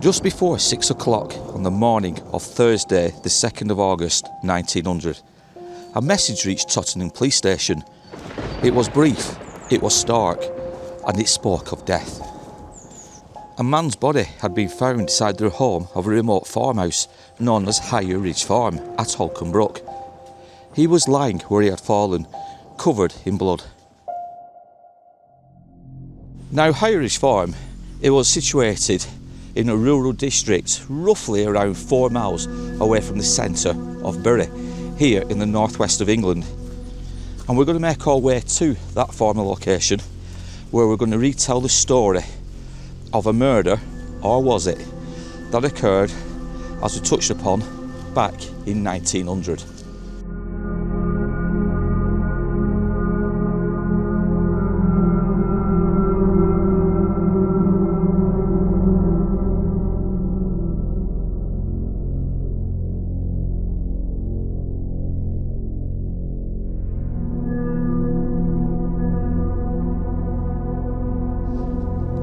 Just before 6 o'clock on the morning of Thursday, the 2nd of August 1900, a message reached Tottenham Police Station. It was brief, it was stark, and it spoke of death. A man's body had been found inside the home of a remote farmhouse known as Higher Ridge Farm at Holcombe Brook. He was lying where he had fallen, covered in blood. Now, Higher Ridge Farm, it was situated in a rural district roughly around 4 miles away from the centre of Bury, here in the northwest of England. And we're going to make our way to that former location, where we're going to retell the story of a murder, or was it, that occurred, as we touched upon, back in 1900.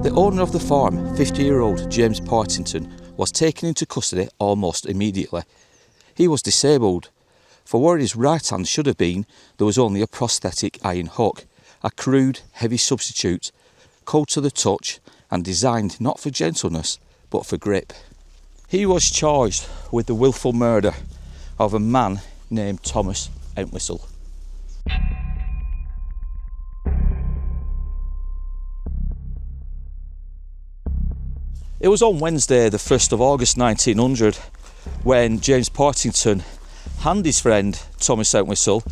The owner of the farm, 50-year-old James Partington, was taken into custody almost immediately. He was disabled. For where his right hand should have been, there was only a prosthetic iron hook, a crude, heavy substitute, cold to the touch and designed not for gentleness, but for grip. He was charged with the willful murder of a man named Thomas Entwistle. It was on Wednesday, the 1st of August 1900, when James Partington and his friend Thomas Entwistle,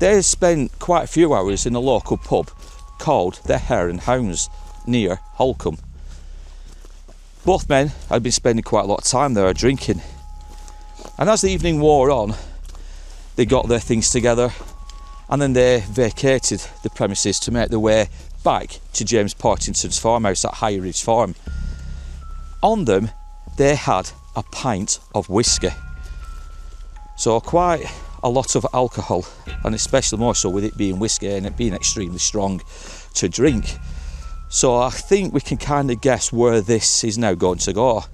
they spent quite a few hours in a local pub called the Hare and Hounds near Holcombe. Both men had been spending quite a lot of time there drinking, and as the evening wore on, they got their things together and then they vacated the premises to make their way back to James Partington's farmhouse at Higher Ridge Farm. On them, they had a pint of whiskey. So quite a lot of alcohol, and especially more so with it being whiskey and it being extremely strong to drink. So I think we can kind of guess where this is now going to go.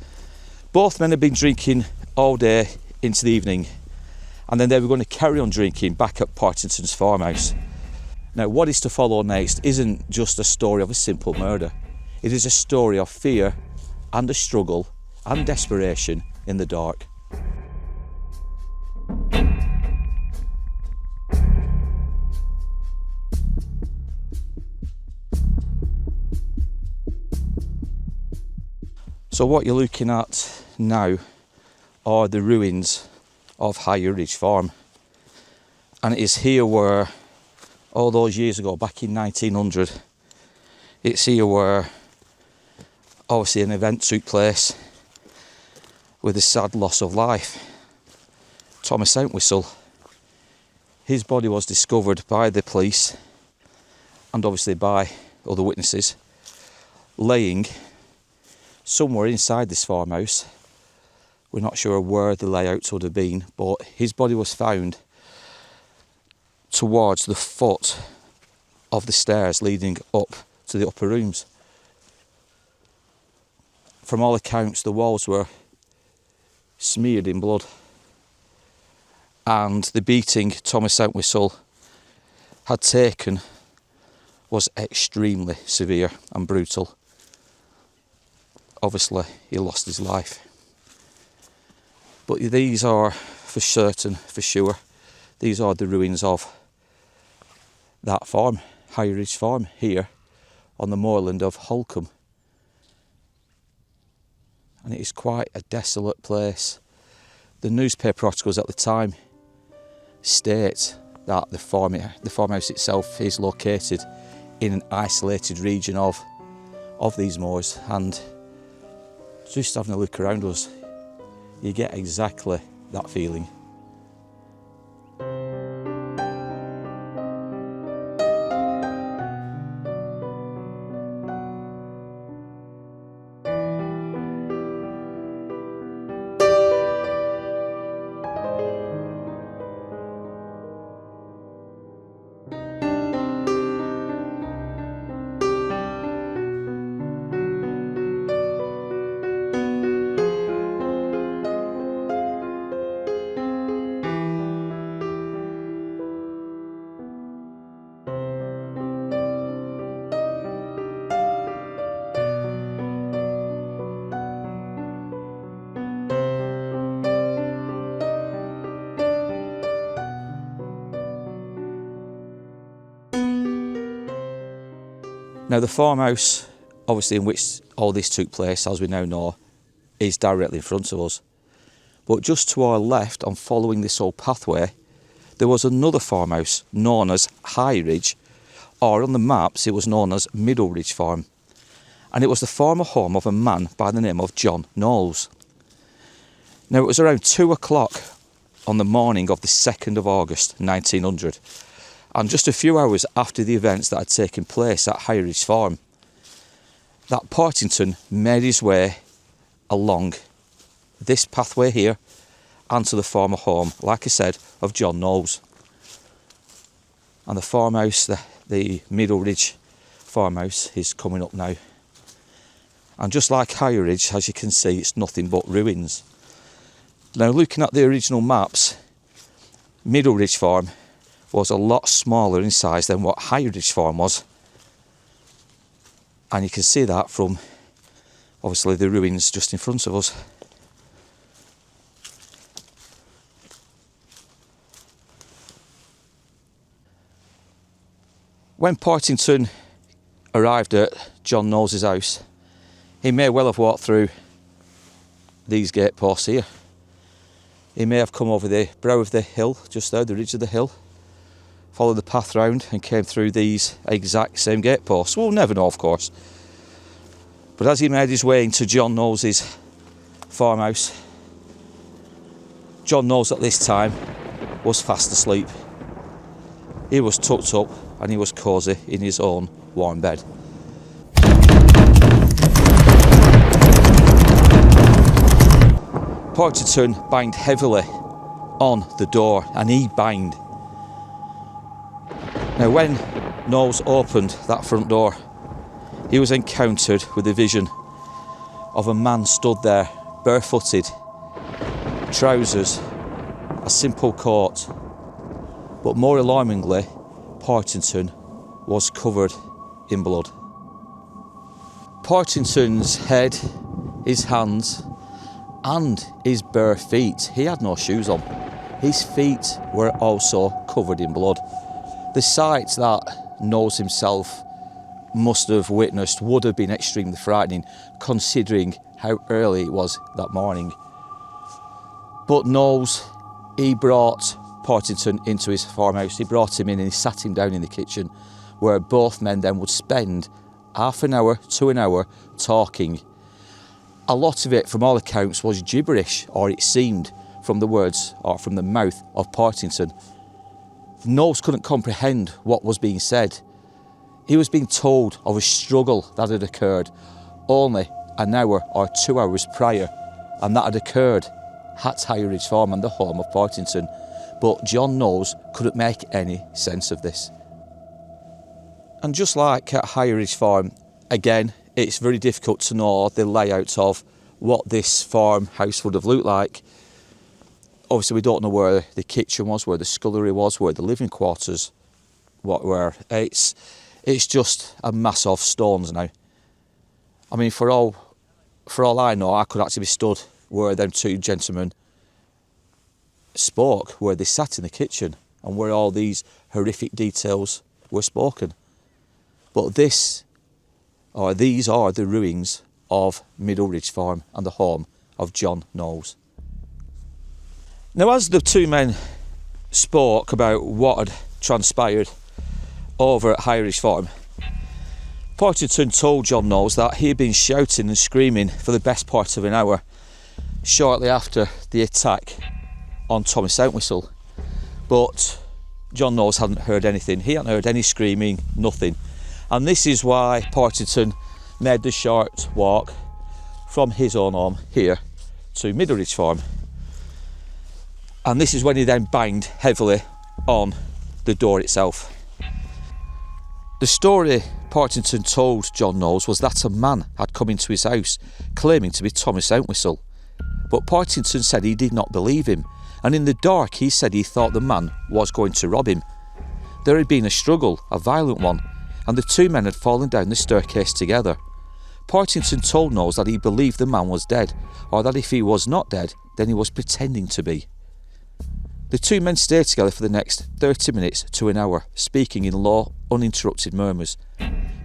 Both men have been drinking all day into the evening, and then they were going to carry on drinking back at Partington's farmhouse. Now, what is to follow next isn't just a story of a simple murder. It is a story of fear and a struggle and desperation in the dark. So what you're looking at now are the ruins of Higher Ridge Farm, and it is here where all those years ago, back in 1900, it's here where obviously an event took place with the sad loss of life. Thomas Entwistle, his body was discovered by the police and obviously by other witnesses, laying somewhere inside this farmhouse. We're not sure where the layouts would have been, but his body was found towards the foot of the stairs leading up to the upper rooms. From all accounts, the walls were smeared in blood, and the beating Thomas Entwistle had taken was extremely severe and brutal. Obviously, he lost his life. But these are for certain, for sure, these are the ruins of that farm, Higher Ridge Farm, here on the moorland of Holcombe. And it is quite a desolate place. The newspaper articles at the time state that the farmhouse itself is located in an isolated region of these moors, and just having a look around us, you get exactly that feeling. Now the farmhouse, obviously in which all this took place, as we now know, is directly in front of us. But just to our left, on following this old pathway, there was another farmhouse known as High Ridge, or on the maps it was known as Middle Ridge Farm. And it was the former home of a man by the name of John Knowles. Now it was around 2 o'clock on the morning of the 2nd of August 1900, and just a few hours after the events that had taken place at High Ridge Farm, that Partington made his way along this pathway here and to the former home, like I said, of John Knowles. And the farmhouse, the Middle Ridge farmhouse, is coming up now. And just like High Ridge, as you can see, it's nothing but ruins. Now, looking at the original maps, Middle Ridge Farm was a lot smaller in size than what High Ridge Farm was. And you can see that from, obviously, the ruins just in front of us. When Partington arrived at John Knowles' house, he may well have walked through these gate posts here. He may have come over the brow of the hill, just there, the ridge of the hill, followed the path round and came through these exact same gate posts. We'll never know, of course. But as he made his way into John Knowles' farmhouse, John Knowles at this time was fast asleep. He was tucked up and he was cosy in his own warm bed. Partington banged heavily on the door, and he banged. Now when Knowles opened that front door, he was encountered with a vision of a man stood there, barefooted, trousers, a simple coat, but more alarmingly, Partington was covered in blood. Partington's head, his hands, and his bare feet, he had no shoes on, his feet were also covered in blood. The sight that Knowles himself must have witnessed would have been extremely frightening, considering how early it was that morning. But Knowles, he brought Partington into his farmhouse. He brought him in and he sat him down in the kitchen, where both men then would spend half an hour to an hour talking. A lot of it, from all accounts, was gibberish, or it seemed, from the words or from the mouth of Partington. Knowles couldn't comprehend what was being said. He was being told of a struggle that had occurred only an hour or 2 hours prior, and that had occurred at High Ridge Farm and the home of Partington. But John Knowles couldn't make any sense of this. And just like at High Ridge Farm, again, it's very difficult to know the layout of what this farmhouse would have looked like. Obviously, we don't know where the kitchen was, where the scullery was, where the living quarters were. It's just a mass of stones now. I mean, for all I know, I could actually be stood where them two gentlemen spoke, where they sat in the kitchen, and where all these horrific details were spoken. But these are the ruins of Middle Ridge Farm and the home of John Knowles. Now, as the two men spoke about what had transpired over at High Ridge Farm, Partington told John Knowles that he had been shouting and screaming for the best part of an hour shortly after the attack on Thomas Entwistle. But John Knowles hadn't heard anything. He hadn't heard any screaming, nothing. And this is why Partington made the short walk from his own home here to Middle Ridge Farm. And this is when he then banged heavily on the door itself. The story Partington told John Knowles was that a man had come into his house claiming to be Thomas Entwistle. But Partington said he did not believe him, and in the dark he said he thought the man was going to rob him. There had been a struggle, a violent one, and the two men had fallen down the staircase together. Partington told Knowles that he believed the man was dead, or that if he was not dead, then he was pretending to be. The two men stayed together for the next 30 minutes to an hour, speaking in low, uninterrupted murmurs.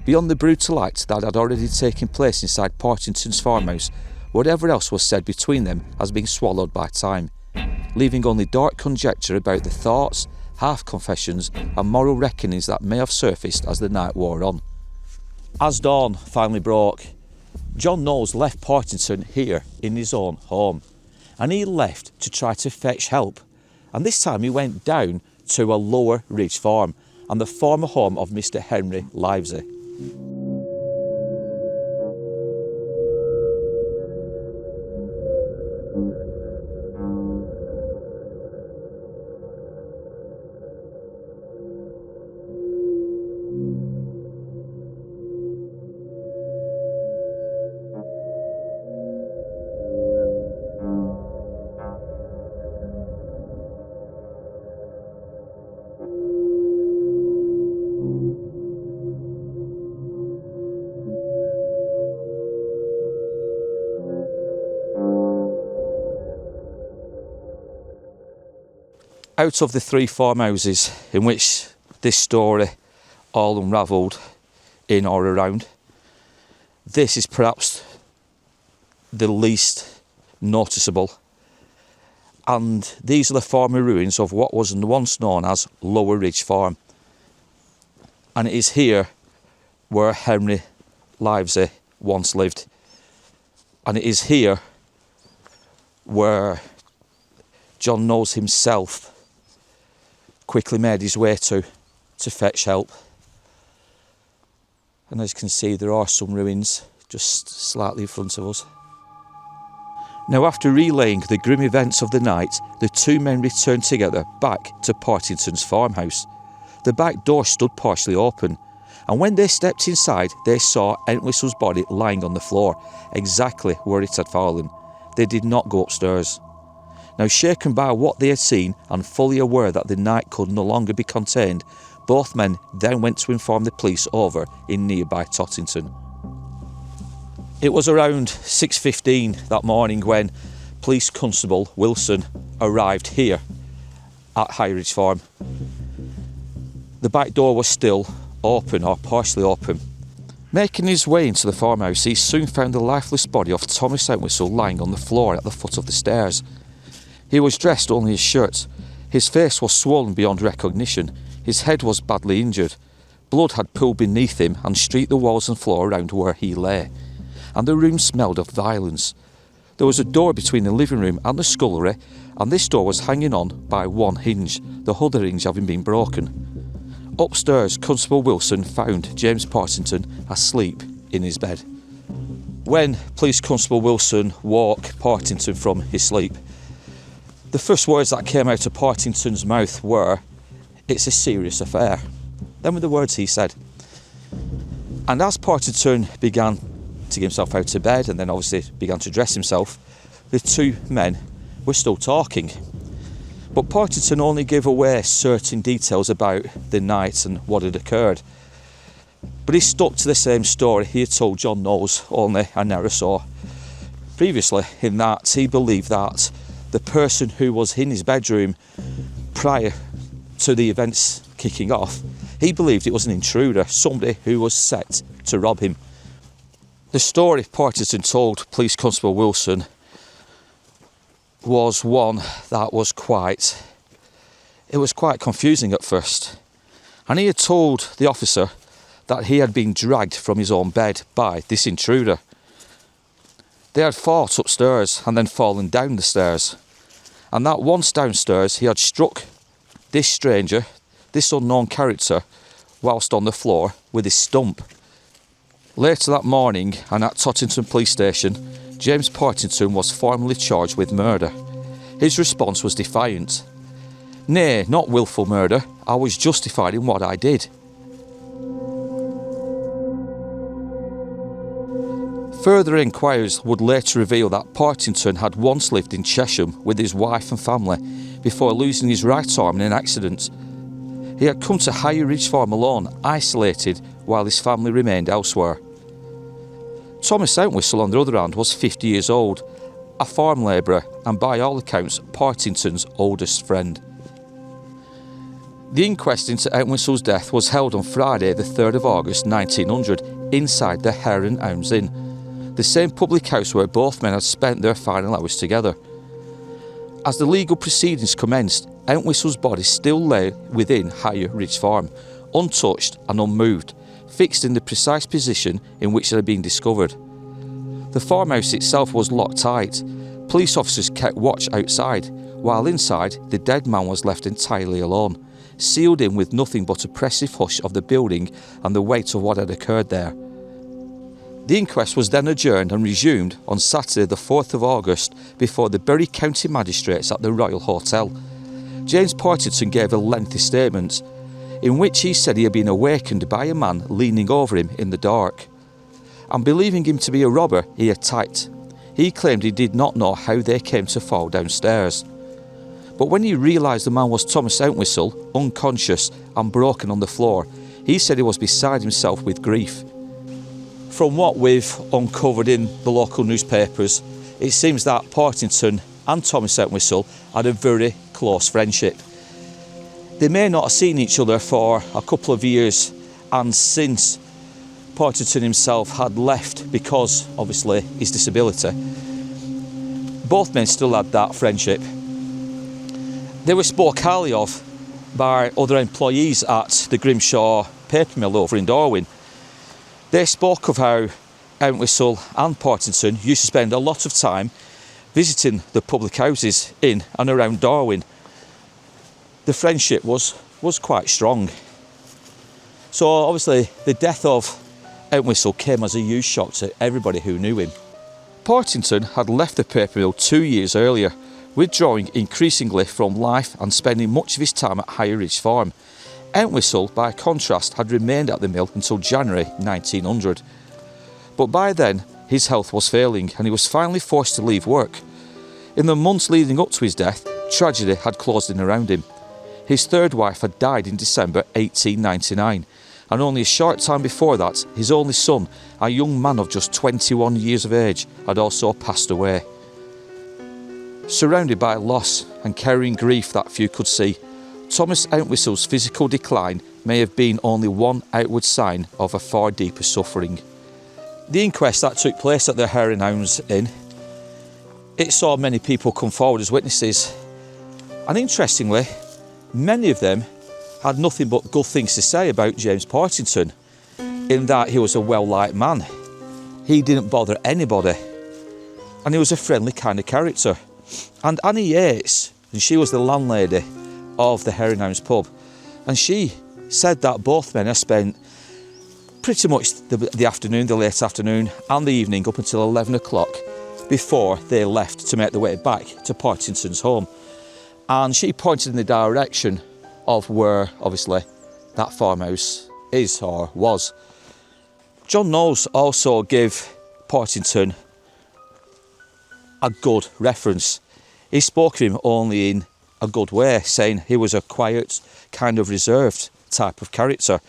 Beyond the brutal act that had already taken place inside Partington's farmhouse, whatever else was said between them has been swallowed by time, leaving only dark conjecture about the thoughts, half-confessions and moral reckonings that may have surfaced as the night wore on. As dawn finally broke, John Knowles left Partington here in his own home, and he left to try to fetch help, and this time he went down to a lower ridge farm and the former home of Mr. Henry Livesey. Out of the 3 farmhouses in which this story all unravelled in or around, this is perhaps the least noticeable, and these are the former ruins of what was once known as Lower Ridge Farm, and it is here where Henry Livesey once lived, and it is here where John Knowles himself quickly made his way to fetch help. And as you can see, there are some ruins just slightly in front of us. Now, after relaying the grim events of the night, the 2 men returned together back to Partington's farmhouse. The back door stood partially open, and when they stepped inside, they saw Entwistle's body lying on the floor, exactly where it had fallen. They did not go upstairs. Now, shaken by what they had seen and fully aware that the night could no longer be contained, both men then went to inform the police over in nearby Tottington. It was around 6:15 that morning when Police Constable Wilson arrived here at High Ridge Farm. The back door was still open or partially open. Making his way into the farmhouse, he soon found the lifeless body of Thomas Entwistle lying on the floor at the foot of the stairs. He was dressed only in his shirt. His face was swollen beyond recognition. His head was badly injured. Blood had pooled beneath him and streaked the walls and floor around where he lay, and the room smelled of violence. There was a door between the living room and the scullery, and this door was hanging on by one hinge, the other hinge having been broken. Upstairs, Constable Wilson found James Partington asleep in his bed. When Police Constable Wilson woke Partington from his sleep, the first words that came out of Partington's mouth were, "It's a serious affair." Them were the words he said. And as Partington began to get himself out of bed and then obviously began to dress himself, the 2 men were still talking. But Partington only gave away certain details about the night and what had occurred. But he stuck to the same story he had told John Knowles only an hour or so previously, in that he believed that the person who was in his bedroom prior to the events kicking off, he believed it was an intruder, somebody who was set to rob him. The story Partington told Police Constable Wilson was one that was quite confusing at first. And he had told the officer that he had been dragged from his own bed by this intruder. They had fought upstairs and then fallen down the stairs, and that once downstairs he had struck this stranger, this unknown character, whilst on the floor with his stump. Later that morning, and at Tottington Police Station, James Partington was formally charged with murder. His response was defiant. "Nay, not wilful murder. I was justified in what I did." Further inquiries would later reveal that Partington had once lived in Chesham with his wife and family before losing his right arm in an accident. He had come to High Ridge Farm alone, isolated, while his family remained elsewhere. Thomas Entwistle, on the other hand, was 50 years old, a farm labourer and by all accounts Partington's oldest friend. The inquest into Entwistle's death was held on Friday the 3rd of August 1900 inside the Hare and Hounds Inn, the same public house where both men had spent their final hours together. As the legal proceedings commenced, Entwistle's body still lay within Higher Ridge Farm, untouched and unmoved, fixed in the precise position in which it had been discovered. The farmhouse itself was locked tight. Police officers kept watch outside, while inside the dead man was left entirely alone, sealed in with nothing but oppressive hush of the building and the weight of what had occurred there. The inquest was then adjourned and resumed on Saturday the 4th of August before the Bury County magistrates at the Royal Hotel. James Partington gave a lengthy statement in which he said he had been awakened by a man leaning over him in the dark. And believing him to be a robber, he attacked. He claimed he did not know how they came to fall downstairs. But when he realised the man was Thomas Entwistle, unconscious and broken on the floor, he said he was beside himself with grief. From what we've uncovered in the local newspapers, it seems that Partington and Thomas Entwistle had a very close friendship. They may not have seen each other for a couple of years, and since Partington himself had left because, obviously, his disability, both men still had that friendship. They were spoke highly of by other employees at the Grimshaw paper mill over in Darwin. They spoke of how Entwistle and Partington used to spend a lot of time visiting the public houses in and around Darwin. The friendship was quite strong. So obviously the death of Entwistle came as a huge shock to everybody who knew him. Partington had left the paper mill 2 years earlier, withdrawing increasingly from life and spending much of his time at Higher Ridge Farm. Entwistle, by contrast, had remained at the mill until January 1900. But by then, his health was failing and he was finally forced to leave work. In the months leading up to his death, tragedy had closed in around him. His third wife had died in December 1899, and only a short time before that, his only son, a young man of just 21 years of age, had also passed away. Surrounded by loss and carrying grief that few could see, Thomas Entwistle's physical decline may have been only one outward sign of a far deeper suffering. The inquest that took place at the Hare and Hounds Inn, it saw many people come forward as witnesses, and interestingly, many of them had nothing but good things to say about James Partington, in that he was a well-liked man. He didn't bother anybody, and he was a friendly kind of character. And Annie Yates, and she was the landlady of the Hare and Hounds pub, and she said that both men had spent pretty much the afternoon, the late afternoon and the evening up until 11 o'clock before they left to make their way back to Partington's home. And she pointed in the direction of where, obviously, that farmhouse is or was. John Knowles also gave Partington a good reference. He spoke of him only in a good way, saying he was a quiet, kind of reserved type of character.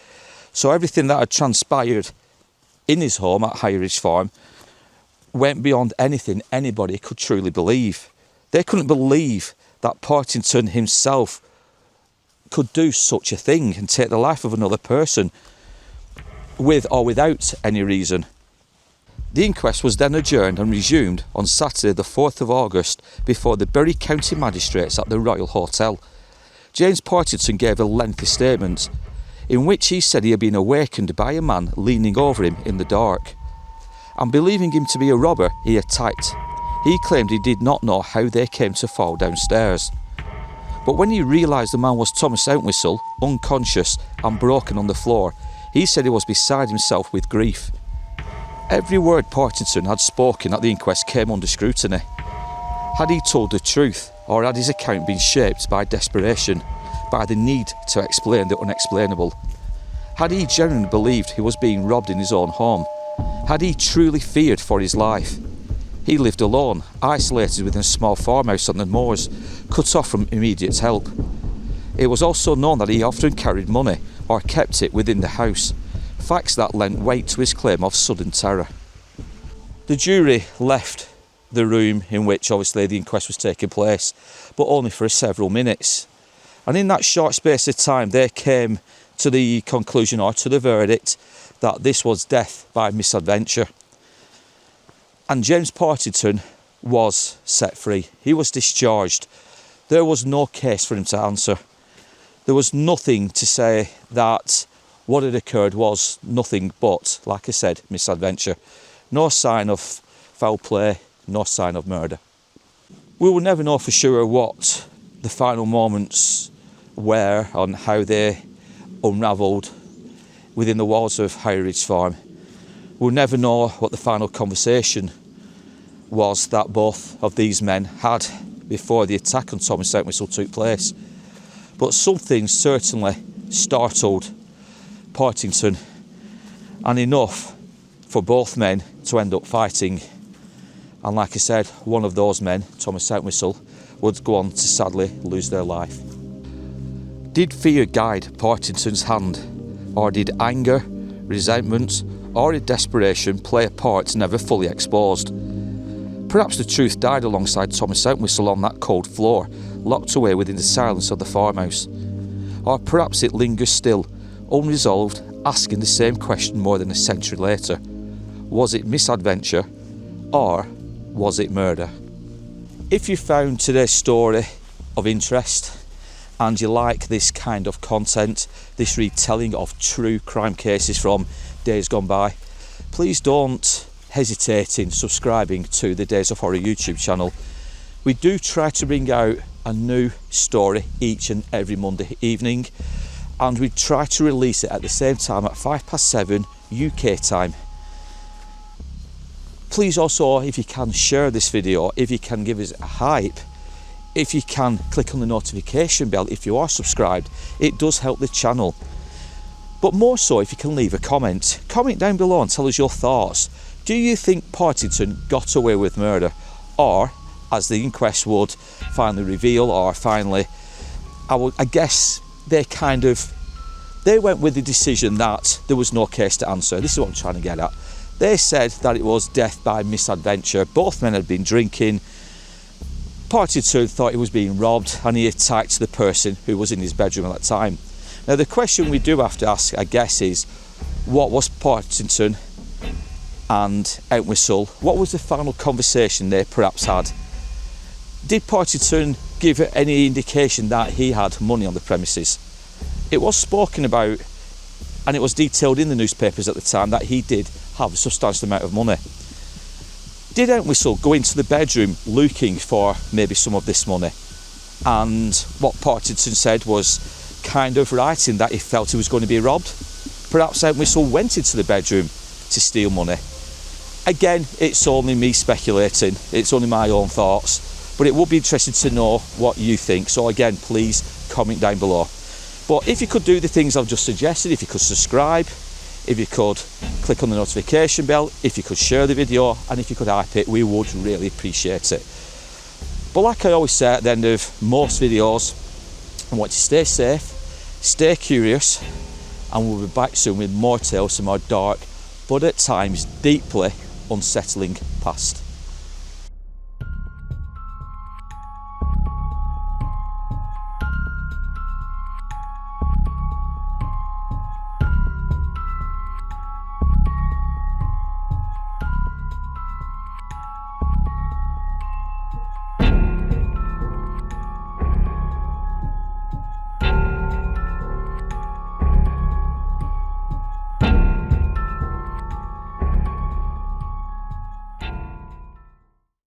So everything that had transpired in his home at Higher Ridge Farm went beyond anything anybody could truly believe. They couldn't believe that Partington himself could do such a thing and take the life of another person with or without any reason. The inquest was then adjourned and resumed on Saturday the 4th of August before the Bury County magistrates at the Royal Hotel. James Partington gave a lengthy statement in which he said he had been awakened by a man leaning over him in the dark. And believing him to be a robber, he attacked. He claimed he did not know how they came to fall downstairs. But when he realised the man was Thomas Entwistle, unconscious and broken on the floor, he said he was beside himself with grief. Every word Partington had spoken at the inquest came under scrutiny. Had he told the truth, or had his account been shaped by desperation, by the need to explain the unexplainable? Had he genuinely believed he was being robbed in his own home? Had he truly feared for his life? He lived alone, isolated within a small farmhouse on the moors, cut off from immediate help. It was also known that he often carried money, or kept it within the house, facts that lent weight to his claim of sudden terror. The jury left the room in which obviously the inquest was taking place, but only for several minutes. And in that short space of time, they came to the conclusion, or to the verdict, that this was death by misadventure. And James Partington was set free. He was discharged. There was no case for him to answer. There was nothing to say that what had occurred was nothing but, like I said, misadventure. No sign of foul play, no sign of murder. We will never know for sure what the final moments were on how they unravelled within the walls of High Ridge Farm. We'll never know what the final conversation was that both of these men had before the attack on Tommy Southwhistle took place. But something certainly startled Partington, and enough for both men to end up fighting. And like I said, one of those men, Tommy Southwhistle, would go on to sadly lose their life. Did fear guide Partington's hand, or did anger, resentment, or desperation play a part never fully exposed? Perhaps the truth died alongside Tommy Southwhistle on that cold floor, locked away within the silence of the farmhouse. Or perhaps it lingers still, unresolved, asking the same question more than a century later. Was it misadventure, or was it murder? If you found today's story of interest, and you like this kind of content, this retelling of true crime cases from days gone by, please don't hesitate in subscribing to the Days of Horror YouTube channel. We do try to bring out a new story each and every Monday evening, and we try to release it at the same time at 7:05 UK time. Please also, if you can, share this video, if you can give us a hype, if you can click on the notification bell if you are subscribed. It does help the channel. But more so, if you can leave a comment down below and tell us your thoughts. Do you think Partington got away with murder, or, as the inquest would finally reveal, or finally, I guess they went with the decision that there was no case to answer. This is what I'm trying to get at. They said that it was death by misadventure. Both men had been drinking. Partington thought he was being robbed, and he attacked the person who was in his bedroom at that time. Now the question we do have to ask, I guess, is what was Partington and Entwistle, what was the final conversation they perhaps had? Did Partington give any indication that he had money on the premises? It was spoken about, and it was detailed in the newspapers at the time, that he did have a substantial amount of money. Did Entwistle go into the bedroom looking for maybe some of this money? And what Partington said was kind of right in that he felt he was going to be robbed. Perhaps Entwistle went into the bedroom to steal money. Again, it's only me speculating, it's only my own thoughts, but it would be interesting to know what you think. So again, please comment down below. But if you could do the things I've just suggested, if you could subscribe, if you could click on the notification bell, if you could share the video, and if you could hype it, we would really appreciate it. But like I always say at the end of most videos, I want you to stay safe, stay curious, and we'll be back soon with more tales from our dark, but at times deeply unsettling past.